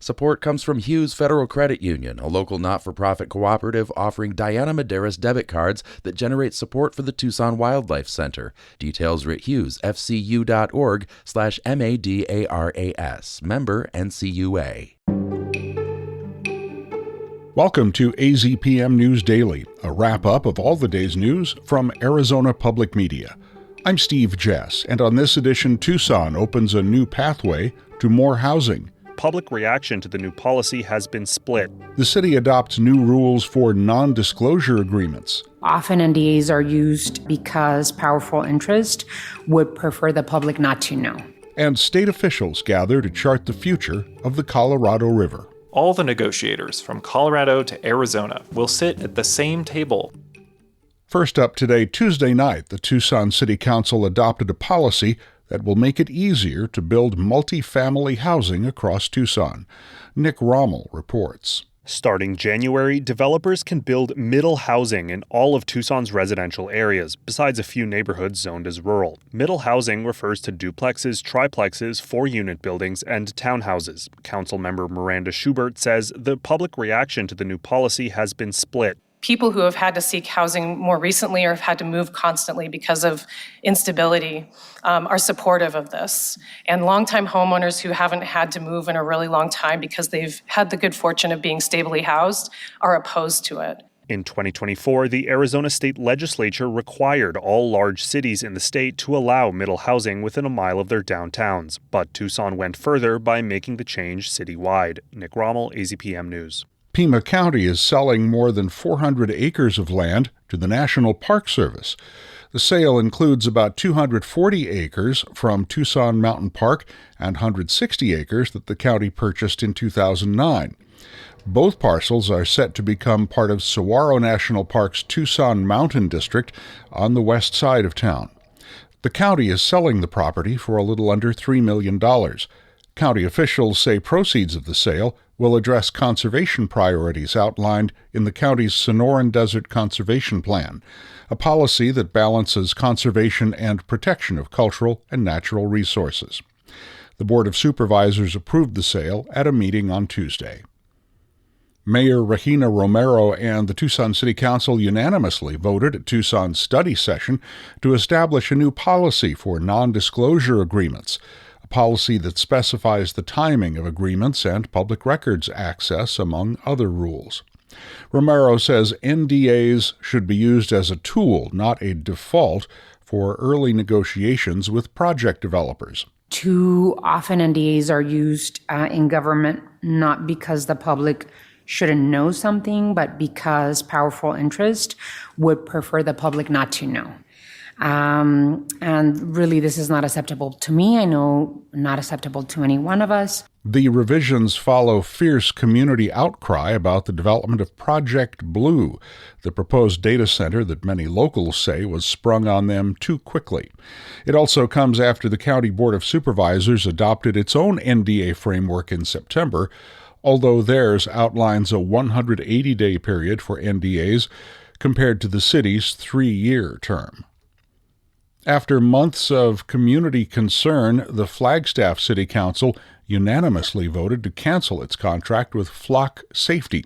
Support comes from Hughes Federal Credit Union, a local not-for-profit cooperative offering Diana Medeiros debit cards that generate support for the Tucson Wildlife Center. Details are at hughesfcu.org/MADARAS. Member NCUA. Welcome to AZPM News Daily, a wrap-up of all the day's news from Arizona Public Media. I'm Steve Jess, and on this edition, Tucson opens a new pathway to more housing. Public reaction to the new policy has been split. The city adopts new rules for non-disclosure agreements. Often NDAs are used because powerful interest would prefer the public not to know. And state officials gather to chart the future of the Colorado River. All the negotiators from Colorado to Arizona will sit at the same table. First up today, Tuesday night, the Tucson City Council adopted a policy that will make it easier to build multi-family housing across Tucson. Nick Rommel reports. Starting January, developers can build middle housing in all of Tucson's residential areas, besides a few neighborhoods zoned as rural. Middle housing refers to duplexes, triplexes, 4-unit buildings, and townhouses. Councilmember Miranda Schubert says the public reaction to the new policy has been split. People who have had to seek housing more recently or have had to move constantly because of instability are supportive of this. And longtime homeowners who haven't had to move in a really long time because they've had the good fortune of being stably housed are opposed to it. In 2024, the Arizona State Legislature required all large cities in the state to allow middle housing within a mile of their downtowns. But Tucson went further by making the change citywide. Nick Rommel, AZPM News. Pima County is selling more than 400 acres of land to the National Park Service. The sale includes about 240 acres from Tucson Mountain Park and 160 acres that the county purchased in 2009. Both parcels are set to become part of Saguaro National Park's Tucson Mountain District on the west side of town. The county is selling the property for a little under $3 million. County officials say proceeds of the sale will address conservation priorities outlined in the county's Sonoran Desert Conservation Plan, a policy that balances conservation and protection of cultural and natural resources. The Board of Supervisors approved the sale at a meeting on Tuesday. Mayor Regina Romero and the Tucson City Council unanimously voted at Tucson's study session to establish a new policy for non-disclosure agreements, policy that specifies the timing of agreements and public records access, among other rules. Romero says NDAs should be used as a tool, not a default, for early negotiations with project developers. Too often NDAs are used in government not because the public shouldn't know something, but because powerful interest would prefer the public not to know. And really, this is not acceptable to me. I know not acceptable to any one of us. The revisions follow fierce community outcry about the development of Project Blue, the proposed data center that many locals say was sprung on them too quickly. It also comes after the County Board of Supervisors adopted its own NDA framework in September, although theirs outlines a 180-day period for NDAs compared to the city's 3-year term. After months of community concern, the Flagstaff City Council unanimously voted to cancel its contract with Flock Safety,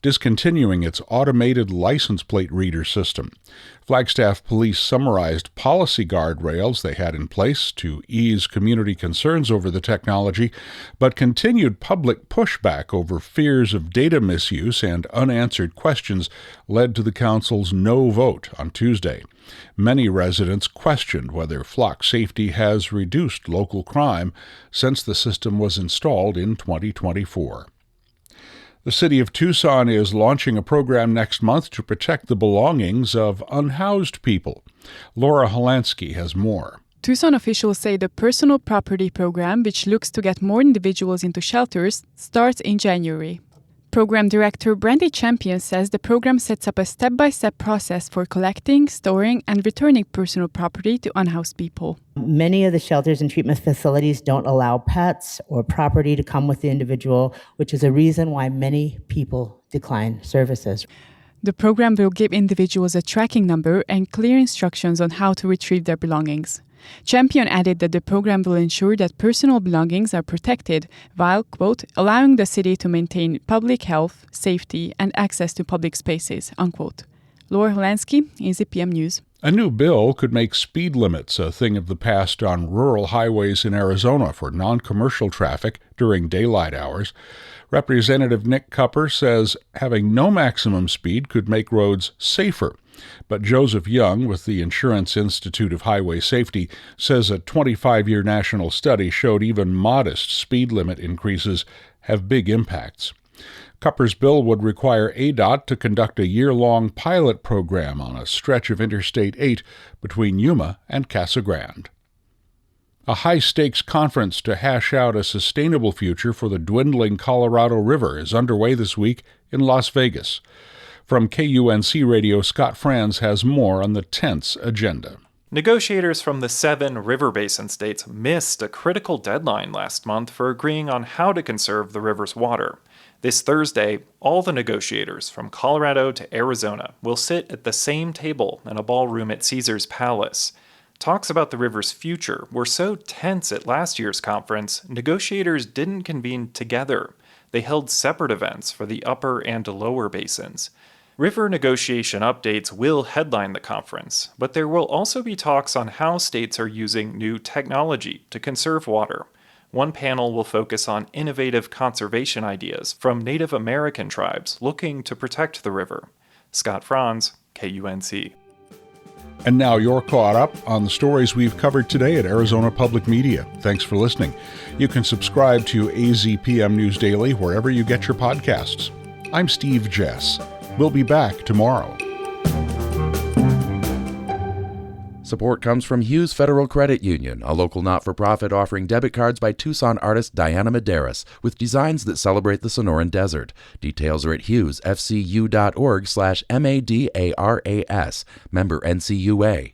discontinuing its automated license plate reader system. Flagstaff police summarized policy guardrails they had in place to ease community concerns over the technology, but continued public pushback over fears of data misuse and unanswered questions led to the council's no vote on Tuesday. Many residents questioned whether Flock Safety has reduced local crime since the system was installed in 2024. The city of Tucson is launching a program next month to protect the belongings of unhoused people. Laura Holansky has more. Tucson officials say the personal property program, which looks to get more individuals into shelters, starts in January. Program Director Brandy Champion says the program sets up a step-by-step process for collecting, storing, and returning personal property to unhoused people. Many of the shelters and treatment facilities don't allow pets or property to come with the individual, which is a reason why many people decline services. The program will give individuals a tracking number and clear instructions on how to retrieve their belongings. Champion added that the program will ensure that personal belongings are protected while, quote, allowing the city to maintain public health, safety, and access to public spaces, unquote. Laura Holansky, AZPM News. A new bill could make speed limits a thing of the past on rural highways in Arizona for non-commercial traffic during daylight hours. Representative Nick Cupper says having no maximum speed could make roads safer. But Joseph Young with the Insurance Institute of Highway Safety says a 25-year national study showed even modest speed limit increases have big impacts. Cupper's bill would require ADOT to conduct a year-long pilot program on a stretch of Interstate 8 between Yuma and Casa Grande. A high-stakes conference to hash out a sustainable future for the dwindling Colorado River is underway this week in Las Vegas. From KUNC Radio, Scott Franz has more on the tense agenda. Negotiators from the 7 river basin states missed a critical deadline last month for agreeing on how to conserve the river's water. This Thursday, all the negotiators from Colorado to Arizona will sit at the same table in a ballroom at Caesars Palace. Talks about the river's future were so tense at last year's conference, negotiators didn't convene together. They held separate events for the upper and lower basins. River negotiation updates will headline the conference, but there will also be talks on how states are using new technology to conserve water. One panel will focus on innovative conservation ideas from Native American tribes looking to protect the river. Scott Franz, KUNC. And now you're caught up on the stories we've covered today at Arizona Public Media. Thanks for listening. You can subscribe to AZPM News Daily wherever you get your podcasts. I'm Steve Jess. We'll be back tomorrow. Support comes from Hughes Federal Credit Union, a local not-for-profit offering debit cards by Tucson artist Diana Medeiros with designs that celebrate the Sonoran Desert. Details are at hughesfcu.org/MADARAS. Member NCUA.